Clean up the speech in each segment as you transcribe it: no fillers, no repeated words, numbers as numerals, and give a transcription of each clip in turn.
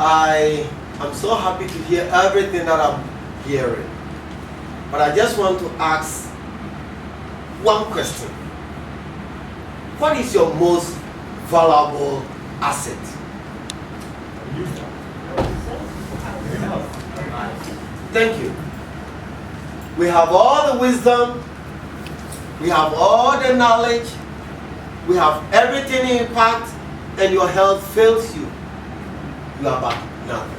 I am so happy to hear everything that I'm hearing. But I just want to ask one question. What is your most valuable asset? Thank you. We have all the wisdom, we have all the knowledge, we have everything in impact, and your health fails you. You are back nothing.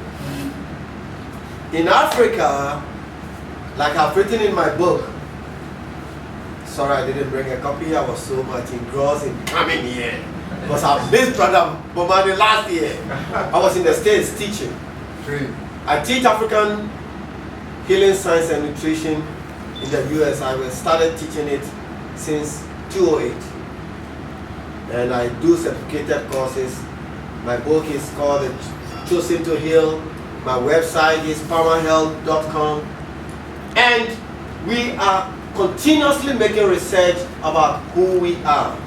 In Africa, like I've written in my book, sorry I didn't bring a copy, I was so much engrossed in coming here. Because I missed Brother Bomani last year. I was in the States teaching. I teach African healing science and nutrition in the US. I started teaching it since 2008. And I do certificated courses. My book is called Choosing to Heal. My website is powerhealth.com. And we are continuously making research about who we are.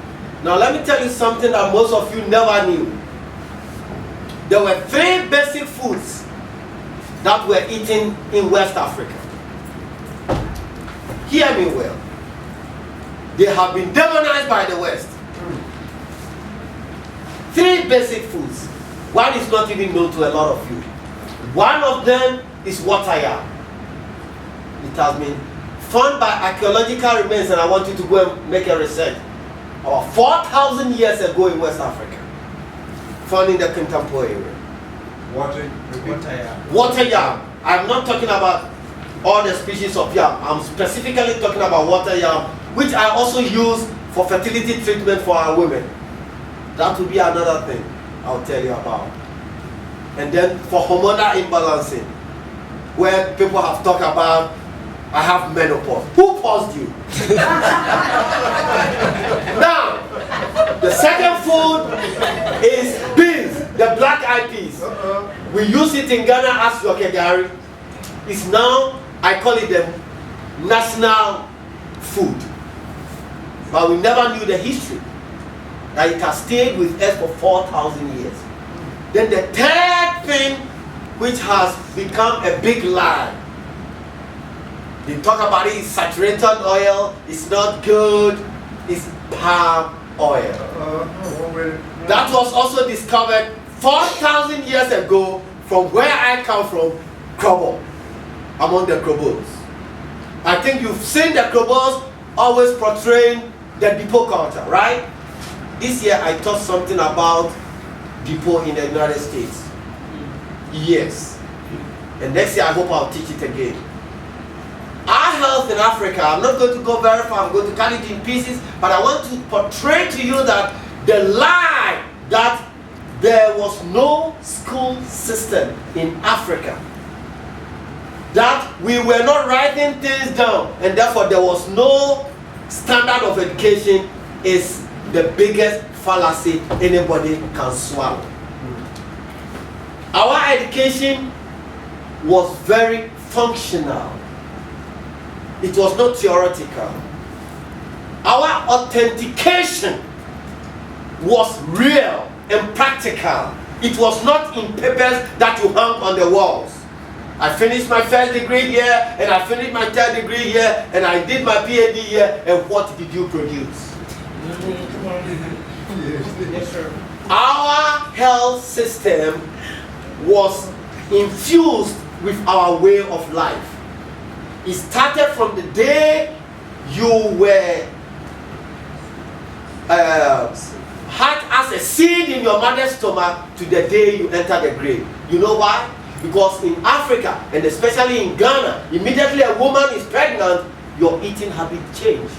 Now let me tell you something that most of you never knew. There were 3 basic foods that were eaten in West Africa. Hear me well. They have been demonized by the West. 3 basic foods. One is not even known to a lot of you. One of them is water yam. It has been found by archaeological remains, and I want you to go and make a research. About 4,000 years ago in West Africa, found in the Kintampo area. Water yam. I'm not talking about all the species of yam. I'm specifically talking about water yam, which I also use for fertility treatment for our women. That will be another thing I'll tell you about. And then for hormonal imbalancing, where people have talked about, I have menopause. Who paused you? Now, the second food is beans, the black-eyed peas. We use it in Ghana as yokegari. It's now, I call it the national food. But we never knew the history. That it has stayed with us for 4,000 years. Then the third thing, which has become a big lie, they talk about it, is saturated oil, it's not good, it's palm oil. That was also discovered 4,000 years ago from where I come from, Krobo, among the Krobos. I think you've seen the Krobos always portraying the depot culture, right? This year I taught something about depot in the United States. Yes. And next year I hope I'll teach it again. Our health in Africa, I'm not going to go very far, I'm going to cut it in pieces, but I want to portray to you that the lie that there was no school system in Africa, that we were not writing things down, and therefore there was no standard of education, is the biggest fallacy anybody can swallow. Our education was very functional. It was not theoretical. Our authentication was real and practical. It was not in papers that you hung on the walls. I finished my first degree here, and I finished my third degree here, and I did my PhD here, and what did you produce? Yes, sir. Our health system was infused with our way of life. It started from the day you were had as a seed in your mother's stomach to the day you enter the grave. You know why? Because in Africa, and especially in Ghana, immediately a woman is pregnant, your eating habit change.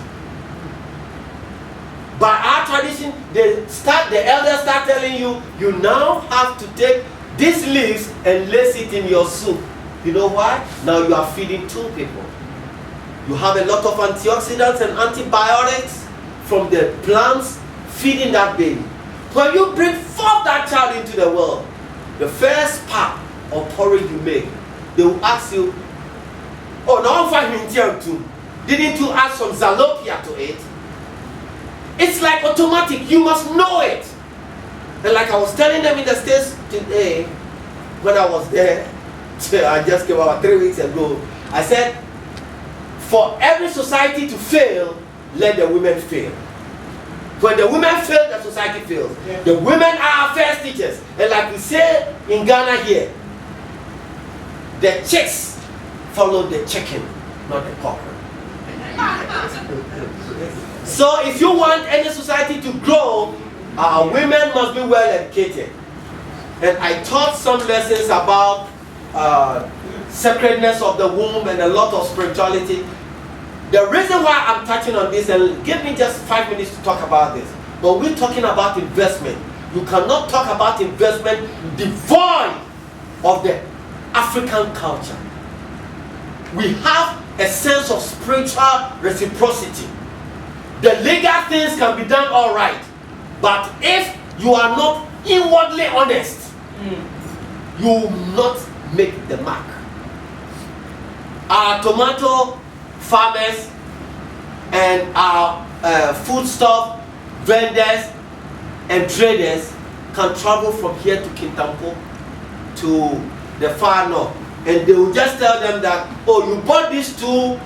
By our tradition, the elders start telling you, you now have to take these leaves and lace it in your soup. You know why? Now you are feeding 2 people. You have a lot of antioxidants and antibiotics from the plants feeding that baby. When you bring forth that child into the world, the first pap or porridge you make, they will ask you, oh, now I'm too. Didn't you add some zalopia to it? It's like automatic, you must know it. And like I was telling them in the States today, when I was there, I just came about 3 weeks ago, I said, for every society to fail, let the women fail. When the women fail, the society fails. Yeah. The women are our first teachers. And like we say in Ghana here, the chicks follow the chicken, not the cock. So if you want any society to grow, our women must be well educated. And I taught some lessons about sacredness of the womb and a lot of spirituality. The reason why I'm touching on this, and give me just 5 minutes to talk about this, but we're talking about investment. You cannot talk about investment devoid of the African culture. We have a sense of spiritual reciprocity. The legal things can be done all right, but if you are not inwardly honest, you will not make the mark. Our tomato farmers and our foodstuff vendors and traders can travel from here to Kintampo to the far north, and they will just tell them that, oh, you bought these 2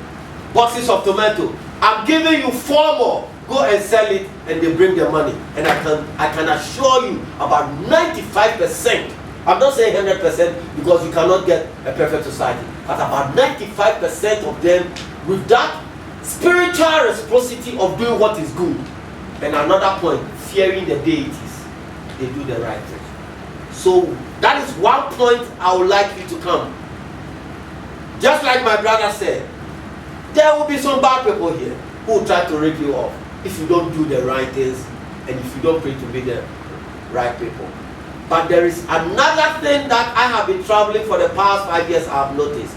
boxes of tomato, I'm giving you 4 more, go and sell it, and they bring their money. And I can assure you about 95%, I'm not saying 100% because you cannot get a perfect society, but about 95% of them with that spiritual reciprocity of doing what is good. And another point, fearing the deities, they do the right thing. So that is one point I would like you to come. Just like my brother said, there will be some bad people here who will try to rip you off if you don't do the right things and if you don't pray to be the right people. But there is another thing that I have been traveling for the past 5 years I have noticed.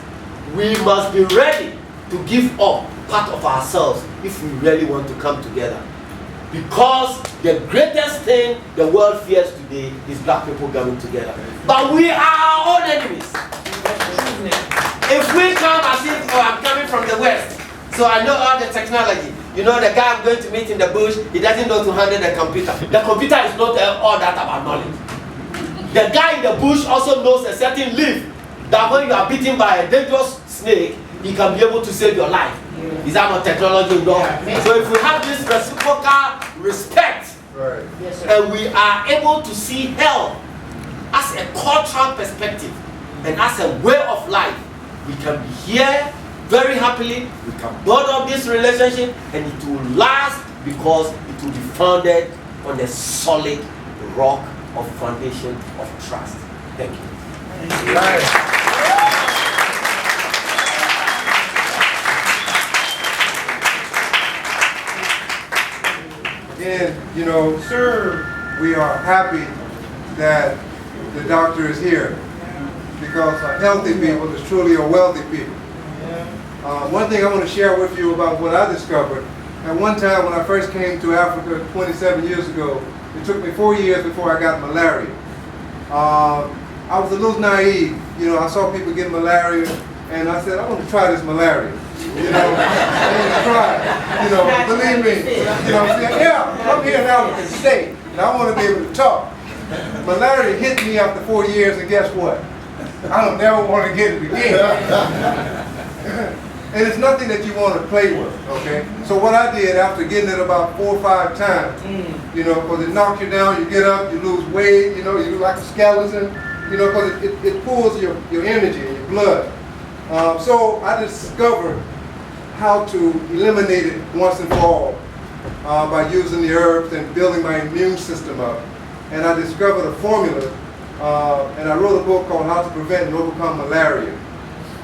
We must be ready to give up part of ourselves if we really want to come together. Because the greatest thing the world fears today is black people coming together. But we are our own enemies. If we come as if, oh, I'm coming from the West, so I know all the technology. You know, the guy I'm going to meet in the bush, he doesn't know to handle the computer. The computer is not all that about knowledge. The guy in the bush also knows a certain leaf that when you are bitten by a dangerous snake, he can be able to save your life. Is that not technology? No. So if we have this reciprocal respect, right, yes, and we are able to see health as a cultural perspective and as a way of life, we can be here very happily, we can build up this relationship, and it will last because it will be founded on a solid rock of foundation of trust. Thank you. Right. Again, you know, sir, we are happy that the doctor is here because a healthy people is truly a wealthy people. One thing I want to share with you about what I discovered. At one time when I first came to Africa 27 years ago, it took me 4 years before I got malaria. I was a little naive. You know, I saw people get malaria and I said, I want to try this malaria. You know, and try. You know, believe me. You know, I'm saying, yeah, I'm here in African State, and I want to be able to talk. Malaria hit me after 4 years, and guess what? I don't never want to get it again. And it's nothing that you want to play with, okay? So what I did after getting it about 4 or 5 times, you know, because it knocks you down, you get up, you lose weight, you know, you look like a skeleton, you know, because it pulls your energy and your blood. So I discovered how to eliminate it once and for all by using the herbs and building my immune system up. And I discovered a formula, and I wrote a book called How to Prevent and Overcome Malaria.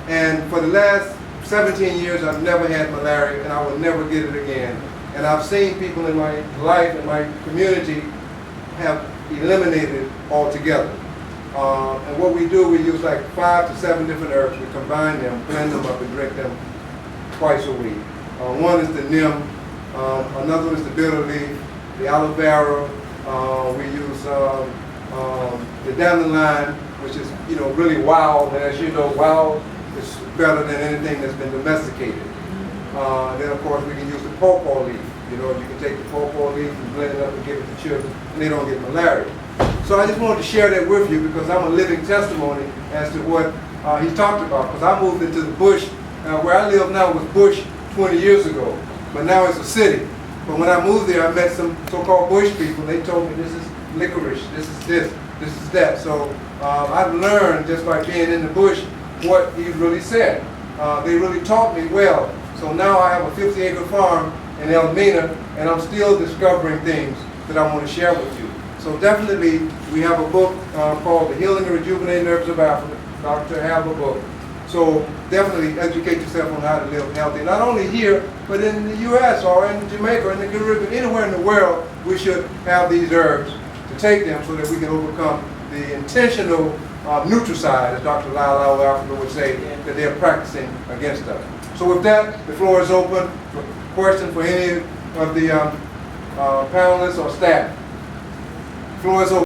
And for the last 17 years, I've never had malaria, and I will never get it again. And I've seen people in my life and my community have eliminated it altogether. And what we do, we use like 5 to 7 different herbs. We combine them, blend them up, and drink them twice a week. One is the neem, another one is the bitter leaf, the aloe vera. We use the dandelion, which is, you know, really wild. And as you know, wild is better than anything that's been domesticated. Then of course we can use the pawpaw leaf. You know, you can take the pawpaw leaf and blend it up and give it to children, and they don't get malaria. So I just wanted to share that with you because I'm a living testimony as to what he talked about. Because I moved into the bush, where I live now was bush 20 years ago, but now it's a city. But when I moved there, I met some so-called bush people. They told me this is licorice, this is this, this is that. So I've learned just by being in the bush what he really said. They really taught me well. So now I have a 50-acre farm in Elmina, and I'm still discovering things that I want to share with you. So definitely, we have a book called The Healing and Rejuvenating Herbs of Africa. Dr. have a book. So definitely educate yourself on how to live healthy. Not only here, but in the U.S. or in Jamaica or in the Caribbean, anywhere in the world, we should have these herbs to take them so that we can overcome the intentional nutricide, as Dr. Lyle Africa would say, that they're practicing against us. So with that, the floor is open for questions for any of the panelists or staff. The floor is open.